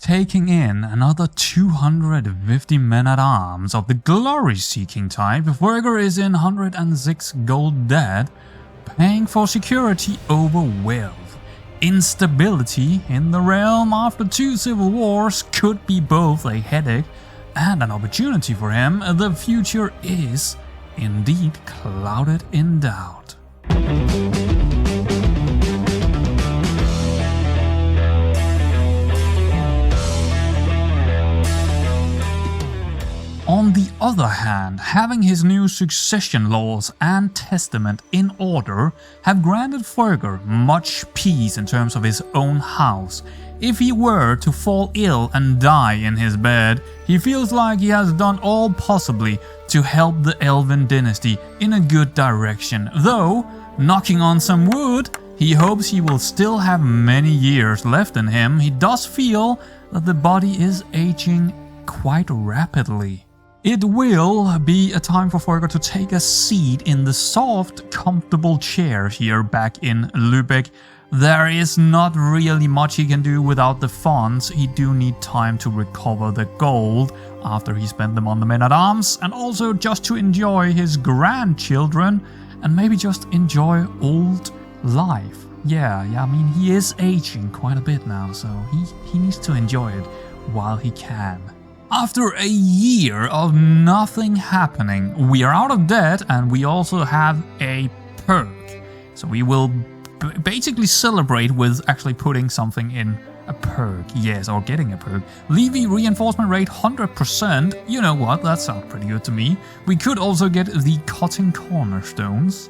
taking in another 250 men-at-arms of the glory-seeking type, Ferger is in 106 gold debt, paying for security over wealth. Instability in the realm after 2 civil wars could be both a headache and an opportunity for him. The future is indeed clouded in doubt. On the other hand, having his new succession laws and testament in order have granted Ferger much peace in terms of his own house. If he were to fall ill and die in his bed, he feels like he has done all possibly to help the Elvin dynasty in a good direction. Though, knocking on some wood, he hopes he will still have many years left in him. He does feel that the body is aging quite rapidly. It will be a time for Ferger to take a seat in the soft, comfortable chair here back in Lübeck. There is not really much he can do without the funds. He do need time to recover the gold after he spent them on the men-at-arms, and also just to enjoy his grandchildren and maybe just enjoy old life. Yeah, I mean, he is aging quite a bit now, so he needs to enjoy it while he can. After a year of nothing happening, we are out of debt and we also have a perk. So we will basically celebrate with actually putting something in a perk. Yes, or getting a perk. Levy reinforcement rate 100%. You know what, that sounds pretty good to me. We could also get the cutting cornerstones.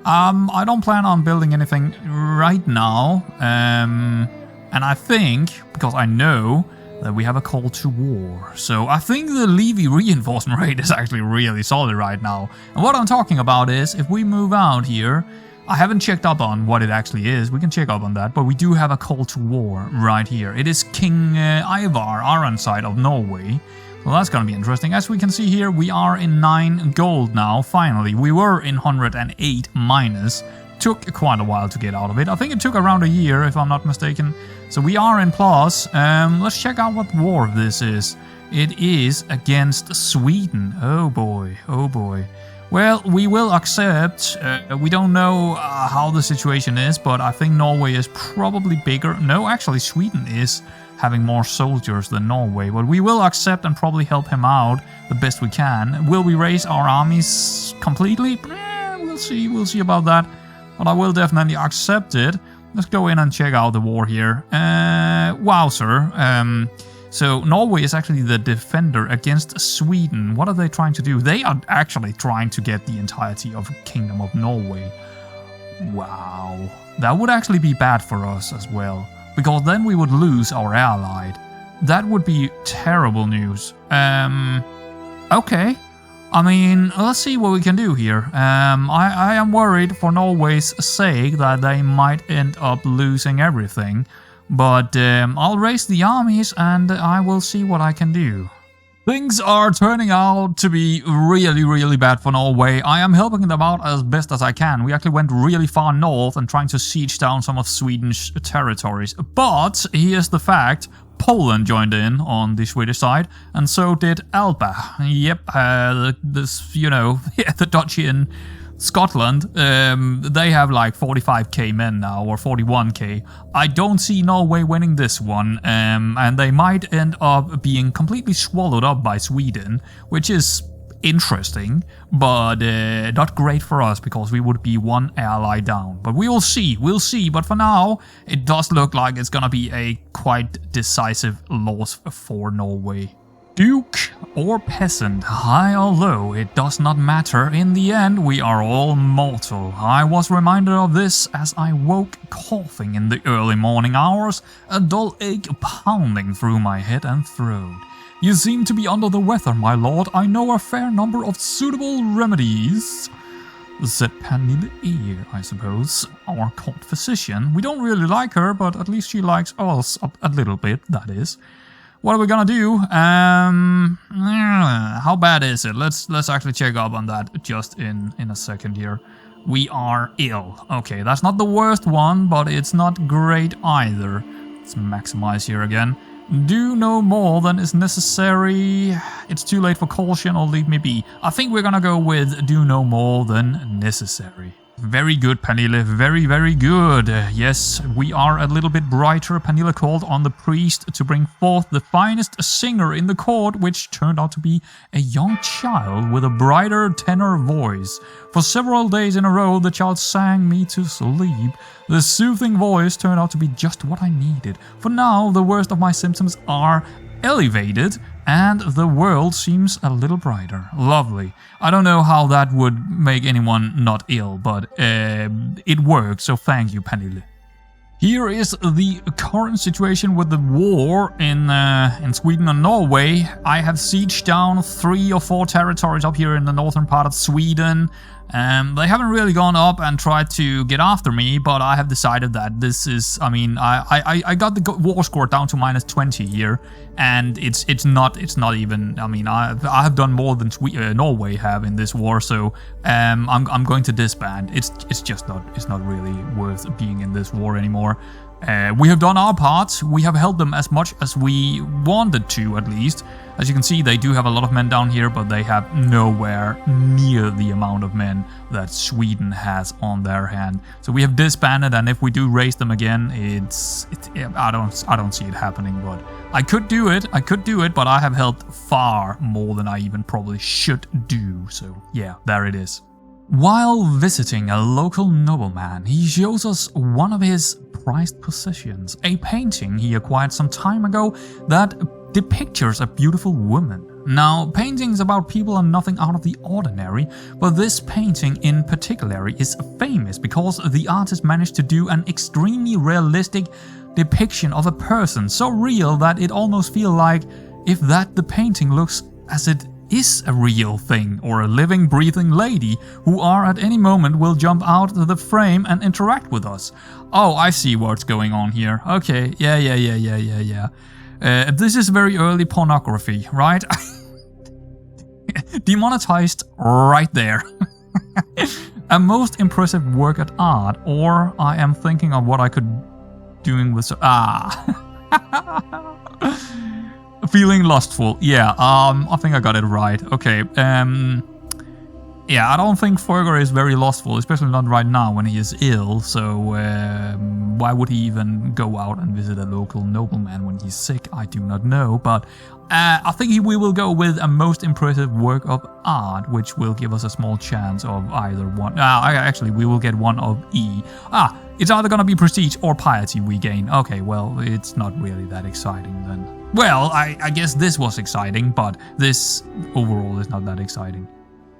I don't plan on building anything right now. And I think, because I know that we have a call to war. So I think the Levy reinforcement rate is actually really solid right now. And what I'm talking about is, if we move out here, I haven't checked up on what it actually is. We can check up on that, but we do have a call to war right here. It is King Ivar Aronside of Norway. So that's gonna be interesting. As we can see here, we are in 9 gold now, finally. We were in 108 minus. Took quite a while to get out of it. I think it took around a year, if I'm not mistaken. So we are in plus. Let's check out what war this is. It is against Sweden. Oh boy, oh boy. Well, we will accept. We don't know how the situation is, but I think Norway is probably bigger. No, actually Sweden is having more soldiers than Norway, but we will accept and probably help him out the best we can. Will we raise our armies completely? We'll see about that. But I will definitely accept it. Let's go in and check out the war here. Wow, sir. So Norway is actually the defender against Sweden. What are they trying to do? They are actually trying to get the entirety of Kingdom of Norway. Wow. That would actually be bad for us as well, because then we would lose our allied. That would be terrible news. Okay. I mean, let's see what we can do here. I am worried for Norway's sake that they might end up losing everything. But I'll raise the armies and I will see what I can do. Things are turning out to be really bad for Norway. I am helping them out as best as I can. We actually went really far north and trying to siege down some of Sweden's territories. But here's the fact. Poland joined in on the Swedish side, and so did Alba. Yep, the Duchy in Scotland, they have like 45k men now, or 41k. I don't see Norway winning this one, and they might end up being completely swallowed up by Sweden, which is interesting, but not great for us because we would be one ally down. But we will see, but for now it does look like it's gonna be a quite decisive loss for Norway. Duke or peasant, high or low, it does not matter. In the end, we are all mortal. I was reminded of this as I woke coughing in the early morning hours, a dull ache pounding through my head and throat. You seem to be under the weather, my lord. I know a fair number of suitable remedies, said Pernille Ear, I suppose, our court physician. We don't really like her, but at least she likes us a little bit, that is. What are we gonna do? How bad is it? Let's actually check up on that just in a second here. We are ill. Okay, that's not the worst one, but it's not great either. Let's maximize here again. Do no more than is necessary. It's too late for caution or leave me be. I think we're gonna go with do no more than necessary. Very good, Pernille. Very, very good. Yes, we are a little bit brighter. Pernille called on the priest to bring forth the finest singer in the court, which turned out to be a young child with a brighter tenor voice. For several days in a row, the child sang me to sleep. The soothing voice turned out to be just what I needed. For now, the worst of my symptoms are elevated, and the world seems a little brighter. Lovely. I don't know how that would make anyone not ill, but it worked, so thank you, Pernille. Here is the current situation with the war in Sweden and Norway. I have sieged down 3 or 4 territories up here in the northern part of Sweden. They haven't really gone up and tried to get after me, but I have decided that this is, I mean, I got the war score down to -20 here, and it's not even, I mean, I have done more than Norway have in this war, so I'm going to disband. It's just not really worth being in this war anymore. We have done our part. We have helped them as much as we wanted to, at least. As you can see, they do have a lot of men down here, but they have nowhere near the amount of men that Sweden has on their hand. So we have disbanded, and if we do raise them again, I don't see it happening. But I could do it, but I have helped far more than I even probably should do. So yeah, there it is. While visiting a local nobleman, he shows us one of his prized possessions, a painting he acquired some time ago that depicts a beautiful woman. Now, paintings about people are nothing out of the ordinary, but this painting in particular is famous because the artist managed to do an extremely realistic depiction of a person, so real that it almost feels like if that the painting looks as it is a real thing, or a living, breathing lady who at any moment will jump out of the frame and interact with us. Oh, I see what's going on here. Okay, yeah. This is very early pornography, right? Demonetized right there. A most impressive work at art, or I am thinking of what I could doing with feeling lustful. Yeah, I think I got it right. Okay, yeah, I don't think Ferger is very lustful, especially not right now when he is ill, so why would he even go out and visit a local nobleman when he's sick? I do not know, but I think we will go with a most impressive work of art, which will give us a small chance of either one. Actually, we will get one of E. It's either gonna be prestige or piety we gain. Okay, well, it's not really that exciting then. Well, I guess this was exciting, but this overall is not that exciting.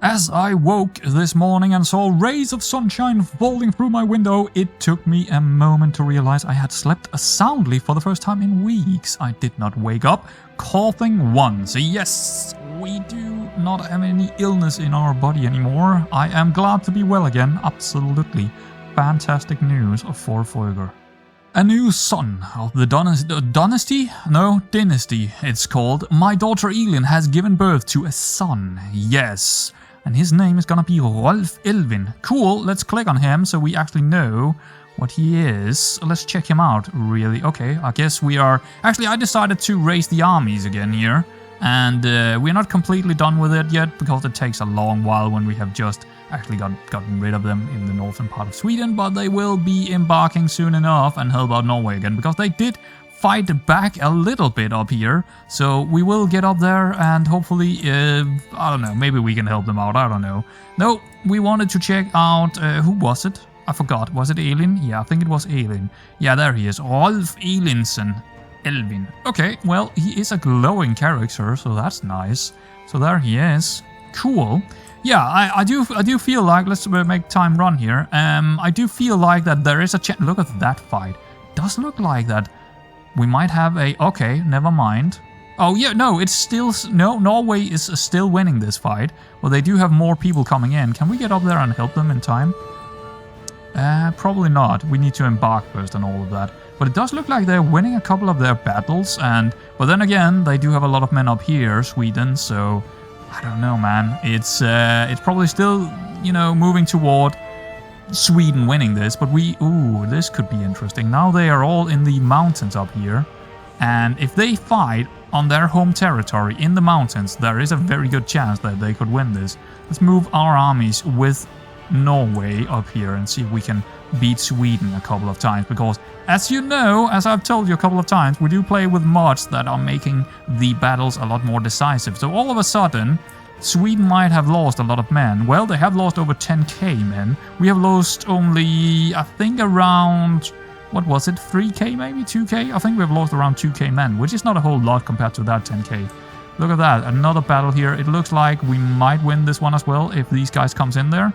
As I woke this morning and saw rays of sunshine falling through my window, it took me a moment to realize I had slept soundly for the first time in weeks. I did not wake up coughing once. Yes, we do not have any illness in our body anymore. I am glad to be well again, absolutely. Fantastic news for Folger. A new son of the Dynasty? No, Dynasty it's called. My daughter Elin has given birth to a son, yes. And his name is gonna be Rolf Elvin. Cool, let's click on him so we actually know what he is. Let's check him out, really. Okay, I guess we are... Actually, I decided to raise the armies again here. And we're not completely done with it yet, because it takes a long while when we have just actually gotten rid of them in the northern part of Sweden. But they will be embarking soon enough and help out Norway again, because they did fight back a little bit up here. So we will get up there and hopefully, I don't know, maybe we can help them out, I don't know. No, we wanted to check out, who was it? I forgot, was it Elin? Yeah, I think it was Elin. Yeah, there he is, Rolf Elinsen. Elvin. Okay, well, he is a glowing character, so that's nice. So there he is. Cool. Yeah, I do feel like, let's make time run here. I do feel like that there is a chance. Look at that fight. Does look like that we might have a... Okay, never mind. Oh yeah, no, it's still... No, Norway is still winning this fight. Well, they do have more people coming in. Can we get up there and help them in time? Probably not. We need to embark first and all of that. But it does look like they're winning a couple of their battles, but then again, they do have a lot of men up here, Sweden, so I don't know, man. It's probably still, you know, moving toward Sweden winning this, but ooh, this could be interesting. Now they are all in the mountains up here. And if they fight on their home territory in the mountains, there is a very good chance that they could win this. Let's move our armies with Norway up here and see if we can beat Sweden a couple of times. Because, as you know, as I've told you a couple of times, we do play with mods that are making the battles a lot more decisive. So all of a sudden, Sweden might have lost a lot of men. Well, they have lost over 10k men. We have lost only, I think, around... what was it? 3k maybe? 2k? I think we've lost around 2k men, which is not a whole lot compared to that 10k. Look at that. Another battle here. It looks like we might win this one as well if these guys comes in there.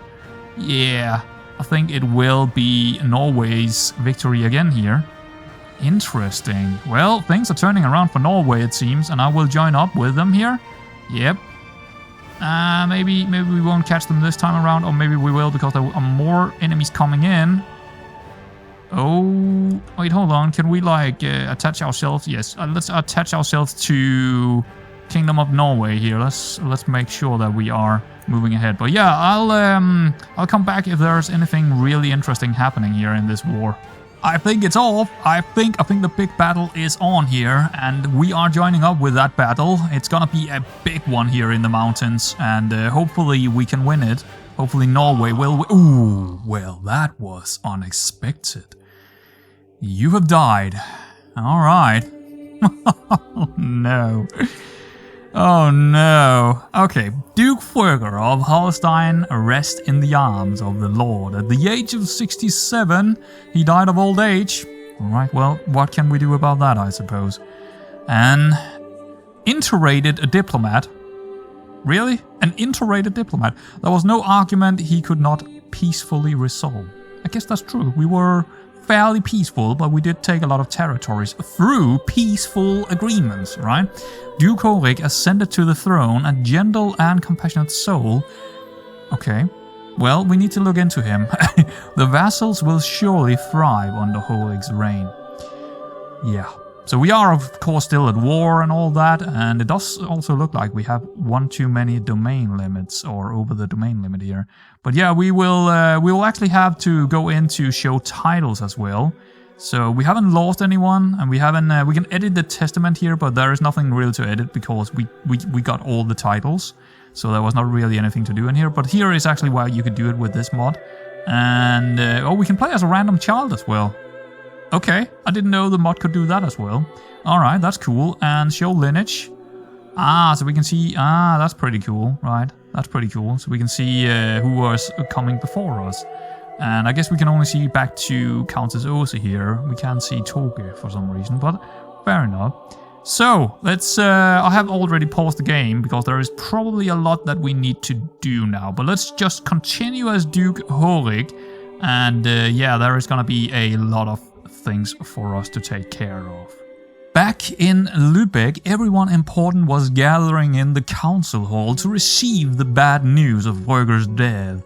Yeah, I think it will be Norway's victory again here. Interesting. Well, things are turning around for Norway, it seems, and I will join up with them here. Yep. Maybe we won't catch them this time around, or maybe we will because there are more enemies coming in. Oh, wait, hold on. Can we, like, attach ourselves? Yes, let's attach ourselves to Kingdom of Norway here. Let's make sure that we are moving ahead. But yeah, I'll come back if there's anything really interesting happening here in this war. I think it's off. I think the big battle is on here, and we are joining up with that battle. It's gonna be a big one here in the mountains, and hopefully we can win it. Hopefully Norway will. Ooh, well, that was unexpected. You have died. All right. Oh no. Oh no. Okay, Duke Ferger of Holstein rests in the arms of the Lord. At the age of 67, he died of old age. Alright, well, what can we do about that, I suppose? An interrated diplomat. Really? An interrated diplomat? There was no argument he could not peacefully resolve. I guess that's true. We were fairly peaceful, but we did take a lot of territories through peaceful agreements, right? Duke Horik ascended to the throne, a gentle and compassionate soul. Okay, well, we need to look into him. The vassals will surely thrive under Horik's reign. Yeah, so we are, of course, still at war and all that, and it does also look like we have one too many domain limits, or over the domain limit here. But yeah, we will actually have to go in to show titles as well. So we haven't lost anyone, and we haven't. We can edit the testament here, but there is nothing real to edit because we got all the titles. So there was not really anything to do in here. But here is actually why you could do it with this mod, and oh, we can play as a random child as well. Okay, I didn't know the mod could do that as well. All right, that's cool. And show lineage. Ah, so we can see. Ah, that's pretty cool, right? That's pretty cool. So we can see who was coming before us. And I guess we can only see back to Countess Åse here. We can't see Toge for some reason, but fair enough. So, let's... I have already paused the game, because there is probably a lot that we need to do now. But let's just continue as Duke Horik. And yeah, there is gonna be a lot of things for us to take care of. Back in Lübeck, everyone important was gathering in the council hall to receive the bad news of Röger's death.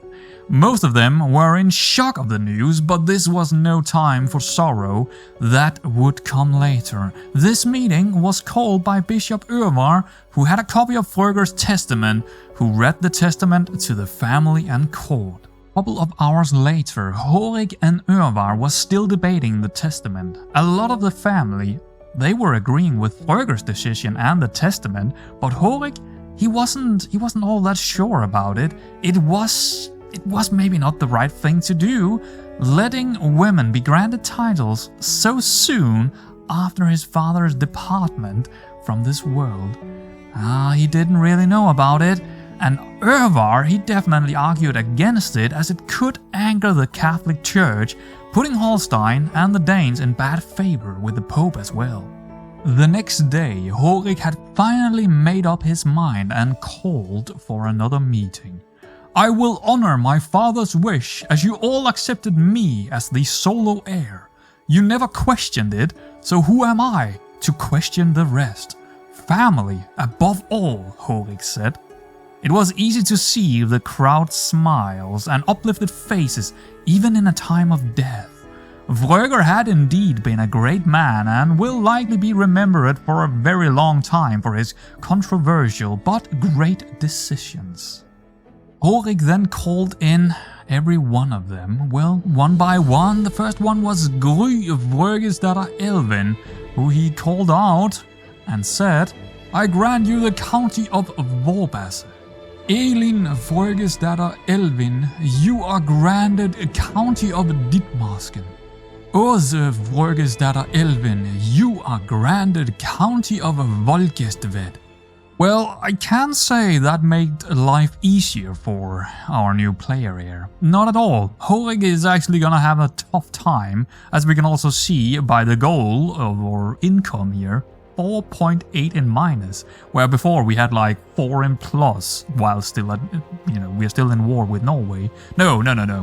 Most of them were in shock of the news, but this was no time for sorrow. That would come later. This meeting was called by Bishop Övar, who had a copy of Röger's testament, who read the testament to the family and court. A couple of hours later, Horik and Övar was still debating the testament. A lot of the family, they were agreeing with Röger's decision and the testament, but Horik, he wasn't all that sure about it. It was maybe not the right thing to do, letting women be granted titles so soon after his father's department from this world. He didn't really know about it, and Övar, he definitely argued against it as it could anger the Catholic Church, putting Holstein and the Danes in bad favor with the Pope as well. The next day, Horik had finally made up his mind and called for another meeting. I will honor my father's wish, as you all accepted me as the solo heir. You never questioned it, so who am I to question the rest? Family above all, Horik said. It was easy to see the crowd's smiles and uplifted faces, even in a time of death. Röger had indeed been a great man and will likely be remembered for a very long time for his controversial but great decisions. Horik then called in every one of them, well, one by one. The first one was Gry of Röger's daughter Elvin, who he called out and said, I grant you the county of Vorbasse. Elin Vorgesdatter Elvin, you are granted a county of Ditmarsken. Åse Vorgesdatter Elvin, you are granted county of Volgestved. Well, I can say that made life easier for our new player here. Not at all. Horig is actually gonna have a tough time, as we can also see by the goal of our income here. 4.8 in minus, where before we had like 4 in plus, while still at, we are still in war with Norway. No,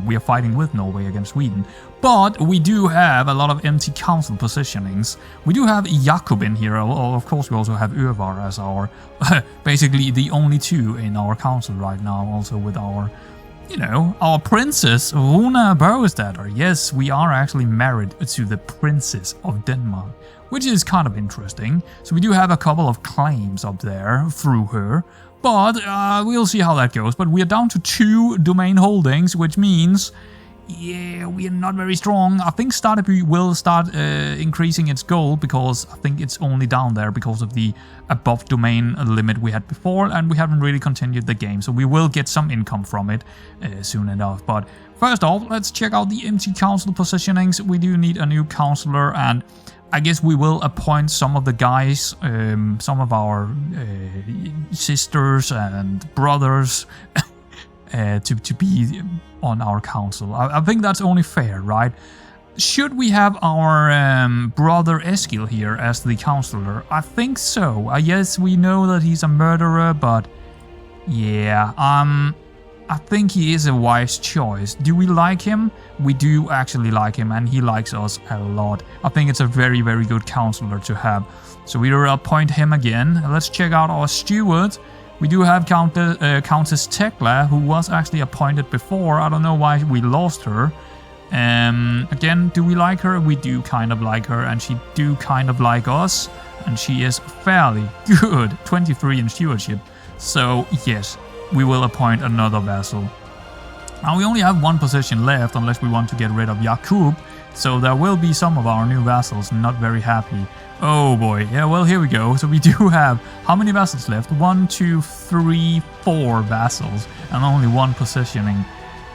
we are fighting with Norway against Sweden. But we do have a lot of empty council positionings. We do have Jakob in here, of course we also have Övar as our, basically the only 2 in our council right now, also with our, our princess, Runa Børgesdatter. Yes, we are actually married to the princess of Denmark, which is kind of interesting. So we do have a couple of claims up there through her, but we'll see how that goes. But we are down to 2 domain holdings, which means, yeah, we are not very strong. I think Startup will start increasing its goal, because I think it's only down there because of the above domain limit we had before, and we haven't really continued the game. So we will get some income from it soon enough. But first off, let's check out the empty council positionings. We do need a new councillor, and I guess we will appoint some of the guys, some of our sisters and brothers to be on our council. I think that's only fair, right? Should we have our brother Eskil here as the councillor? I think so. Yes, we know that he's a murderer, but yeah, I think he is a wise choice. Do we like him? We do actually like him, and he likes us a lot. I think it's a very, very good councillor to have. So we will appoint him again. Let's check out our steward. We do have Countess Tekla, who was actually appointed before. I don't know why we lost her. Again, do we like her? We do kind of like her, and she do kind of like us. And she is fairly good. 23 in stewardship. So yes, we will appoint another vassal. Now we only have 1 position left, unless we want to get rid of Jakub. So there will be some of our new vassals not very happy. Oh boy, yeah, well, here we go. So we do have, how many vassals left? 1, 2, 3, 4 vassals, and only 1 positioning.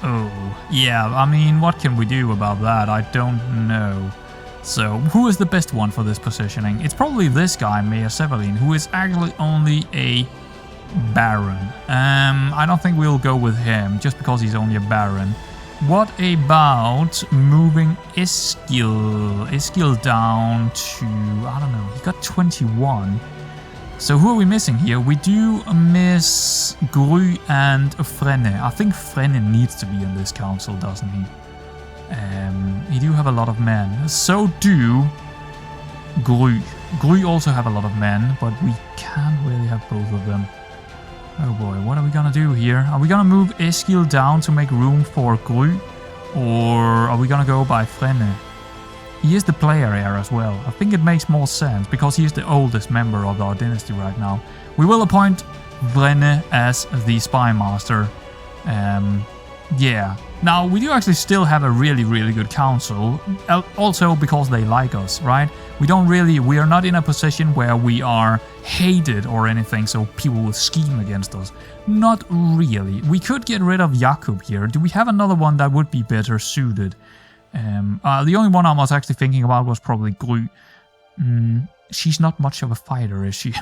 Oh, yeah, I mean, what can we do about that? I don't know. So, who is the best one for this positioning? It's probably this guy, Mayor Severin, who is actually only a baron. I don't think we'll go with him, just because he's only a baron. What about moving Eskil down to, I don't know, he got 21. So who are we missing here? We do miss Gry and Frenne. I think Frenne needs to be in this council, doesn't he? He do have a lot of men. So do Gry. Gry also have a lot of men, but we can't really have both of them. Oh boy, what are we gonna do here? Are we gonna move Eskil down to make room for Gry? Or are we gonna go by Frenne? He is the player here as well. I think it makes more sense, because he is the oldest member of our dynasty right now. We will appoint Frenne as the spy master. Yeah. Now, we do actually still have a really, really good council. Also because they like us, right? We are not in a position where we are hated or anything, so people will scheme against us. Not really. We could get rid of Jakub here. Do we have another one that would be better suited? The only one I was actually thinking about was probably Gry. She's not much of a fighter, is she?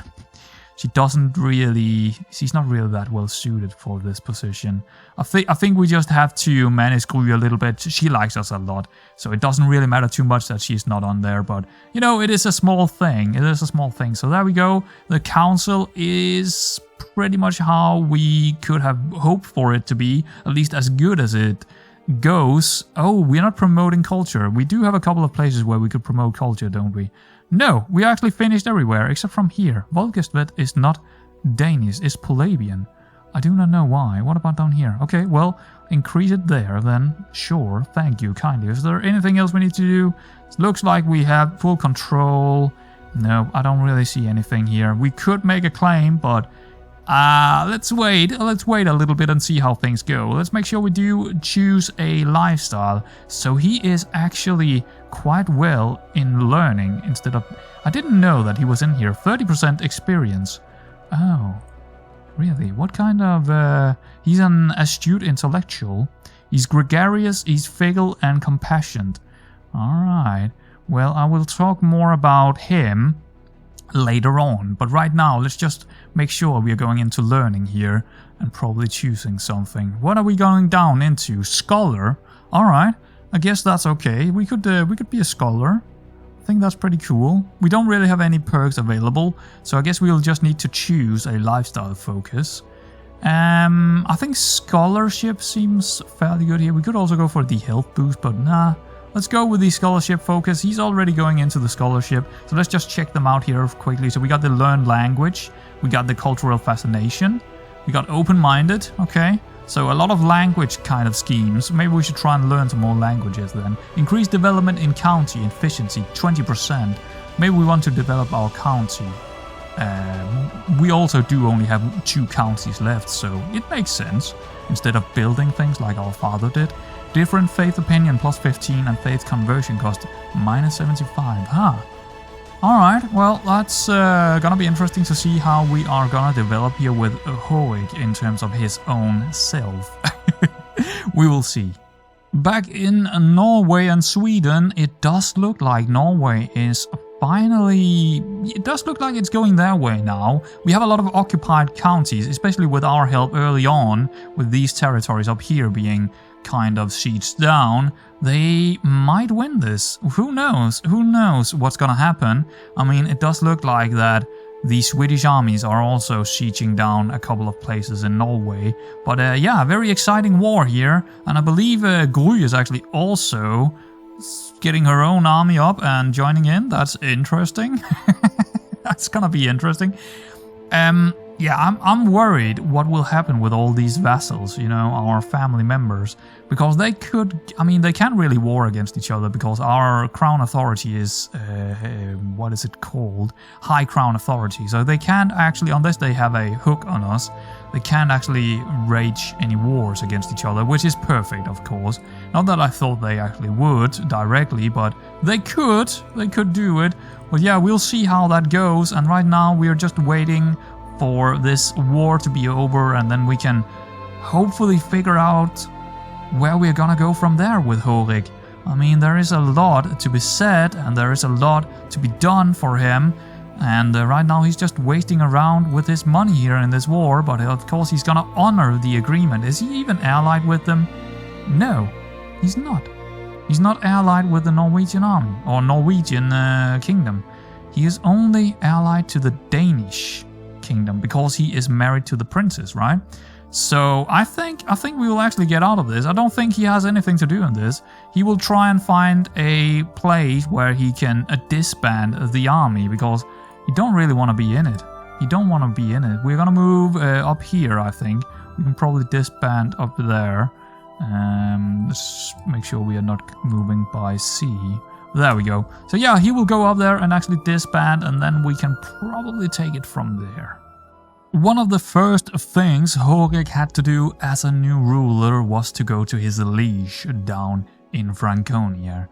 She's not really that well suited for this position. I think we just have to manage Gry a little bit. She likes us a lot, so it doesn't really matter too much that she's not on there. But, it is a small thing. It is a small thing. So there we go. The council is pretty much how we could have hoped for it to be, at least as good as it goes. Oh, we're not promoting culture. We do have a couple of places where we could promote culture, don't we? No, we actually finished everywhere except from here. Volgestved is not Danish, it's Polabian. I do not know why. What about down here? Okay, well, increase it there then. Sure, thank you kindly. Is there anything else we need to do? It looks like we have full control. No, I don't really see anything here. We could make a claim, but Let's wait a little bit and see how things go. Let's make sure we do choose a lifestyle. So he is actually quite well in learning instead of... I didn't know that he was in here. 30% experience. Oh, really? What kind of... he's an astute intellectual. He's gregarious, he's fickle and compassionate. Alright. Well, I will talk more about him later on, but right now let's just make sure we are going into learning here and probably choosing something. What are we going down into? Scholar. All right, I guess that's okay. We could be a scholar. I think that's pretty cool. We don't really have any perks available, so I guess we'll just need to choose a lifestyle focus. I think scholarship seems fairly good here. We could also go for the health boost, but nah. Let's go with the scholarship focus. He's already going into the scholarship, so let's just check them out here quickly. So we got the learned language, we got the cultural fascination, we got open-minded, okay. So a lot of language kind of schemes. Maybe we should try and learn some more languages then. Increased development in county efficiency, 20%. Maybe we want to develop our county. We also do only have 2 counties left, so it makes sense. Instead of building things like our father did. Different faith opinion plus 15 and faith conversion cost minus 75. Huh. Alright, well, that's gonna be interesting to see how we are gonna develop here with Hoig in terms of his own self. We will see. Back in Norway and Sweden, it does look like Norway is finally... It does look like it's going their way now. We have a lot of occupied counties, especially with our help early on, with these territories up here being kind of sieged down. They might win this. Who knows? Who knows what's gonna happen? I mean, it does look like that the Swedish armies are also sieging down a couple of places in Norway. But yeah, very exciting war here. And I believe Gry is actually also getting her own army up and joining in. That's interesting. That's gonna be interesting. Yeah, I'm worried what will happen with all these vassals, you know, our family members. Because they could, I mean, they can't really war against each other because our crown authority is, what is it called? High crown authority. So they can't actually, unless they have a hook on us, they can't actually wage any wars against each other, which is perfect, of course. Not that I thought they actually would directly, but they could do it. But yeah, we'll see how that goes. And right now we are just waiting for this war to be over, and then we can hopefully figure out where we're gonna go from there with Horig. I mean, there is a lot to be said, and there is a lot to be done for him, and right now he's just wasting around with his money here in this war, but of course he's gonna honor the agreement. Is he even allied with them? No, he's not. He's not allied with the Norwegian army, or Norwegian kingdom. He is only allied to the Danish kingdom because he is married to the princess, right? So I think we will actually get out of this. I don't think he has anything to do in this. He will try and find a place where he can disband the army because he don't really want to be in it. He don't want to be in it. We're gonna move up here, I think. We can probably disband up there. Let's make sure we are not moving by sea. There we go. So yeah, he will go up there and actually disband, and then we can probably take it from there. One of the first things Horig had to do as a new ruler was to go to his liege down in Franconia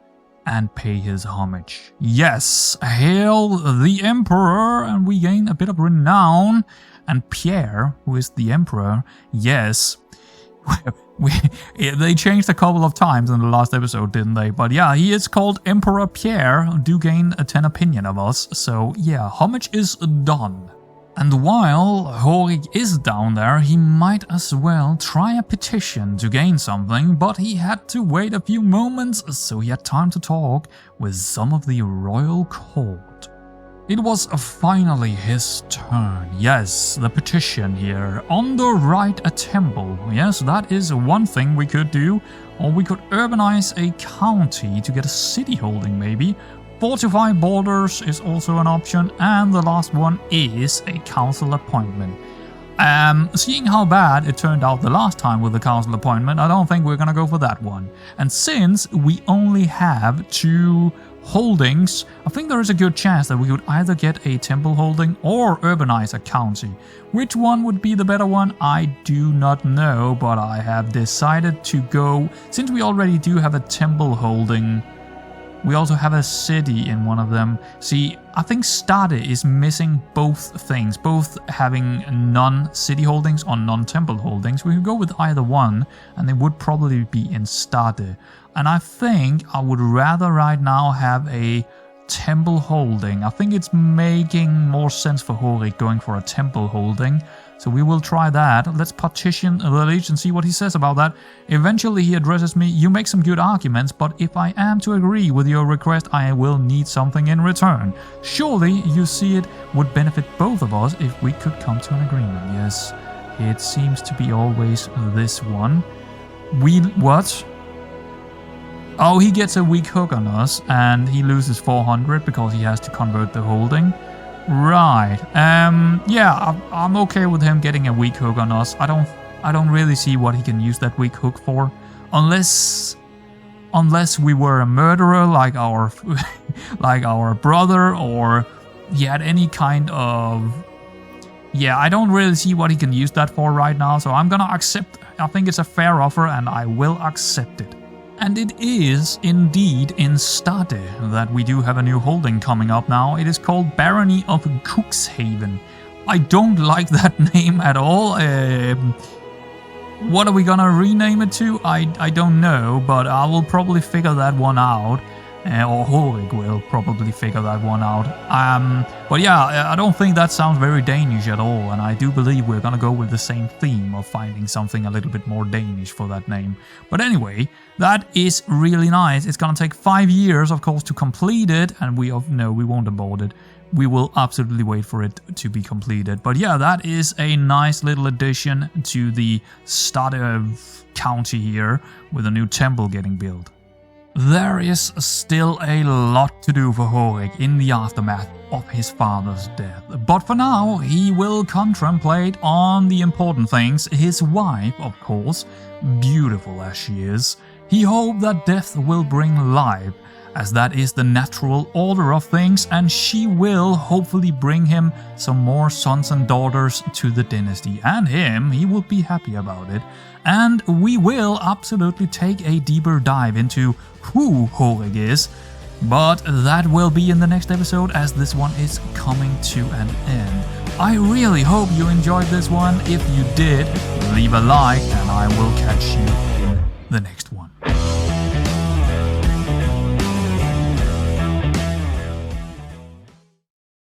and pay his homage. Yes, hail the emperor, and we gain a bit of renown. And Pierre, who is the emperor, yes, they changed a couple of times in the last episode, didn't they? But yeah, he is called Emperor Pierre, do gain a 10 opinion of us. So yeah, homage is done. And while Horig is down there, he might as well try a petition to gain something, but he had to wait a few moments, so he had time to talk with some of the royal court. It was finally his turn. Yes, the petition here. Underwrite a temple. Yes, that is one thing we could do. Or we could urbanize a county to get a city holding, maybe. Fortify borders is also an option. And the last one is a council appointment. Seeing how bad it turned out the last time with the castle appointment, I don't think we're gonna go for that one. And since we only have 2 holdings, I think there is a good chance that we would either get a temple holding or urbanize a county. Which one would be the better one? I do not know, but I have decided to go, since we already do have a temple holding, we also have a city in one of them. See, I think Stade is missing both things, both having non-city holdings or non-temple holdings. We could go with either one, and they would probably be in Stade. And I think I would rather right now have a temple holding. I think it's making more sense for Horik going for a temple holding. So we will try that. Let's partition the village and see what he says about that. Eventually he addresses me. You make some good arguments, but if I am to agree with your request, I will need something in return. Surely you see it would benefit both of us if we could come to an agreement. Yes, it seems to be always this one. What? Oh, he gets a weak hook on us and he loses 400 because he has to convert the holding. Right. Yeah, I'm okay with him getting a weak hook on us. I don't really see what he can use that weak hook for, unless we were a murderer like our like our brother, or he had any kind of. Yeah, I don't really see what he can use that for right now, so I'm gonna accept. I think it's a fair offer and I will accept it. And it is indeed in Stade that we do have a new holding coming up now. It is called Barony of Cuxhaven. I don't like that name at all. What are we gonna rename it to? I don't know, but I will probably figure that one out. Or Horik will probably figure that one out. But yeah, I don't think that sounds very Danish at all, and I do believe we're gonna go with the same theme of finding something a little bit more Danish for that name. But anyway, that is really nice. It's gonna take 5 years, of course, to complete it, and we won't abort it. We will absolutely wait for it to be completed. But yeah, that is a nice little addition to the Stade county here, with a new temple getting built. There is still a lot to do for Horik in the aftermath of his father's death. But for now, he will contemplate on the important things. His wife, of course, beautiful as she is, he hoped that death will bring life, as that is the natural order of things, and she will hopefully bring him some more sons and daughters to the dynasty. And he will be happy about it. And we will absolutely take a deeper dive into who Horik is, but that will be in the next episode, as this one is coming to an end. I really hope you enjoyed this one. If you did, leave a like and I will catch you in the next one.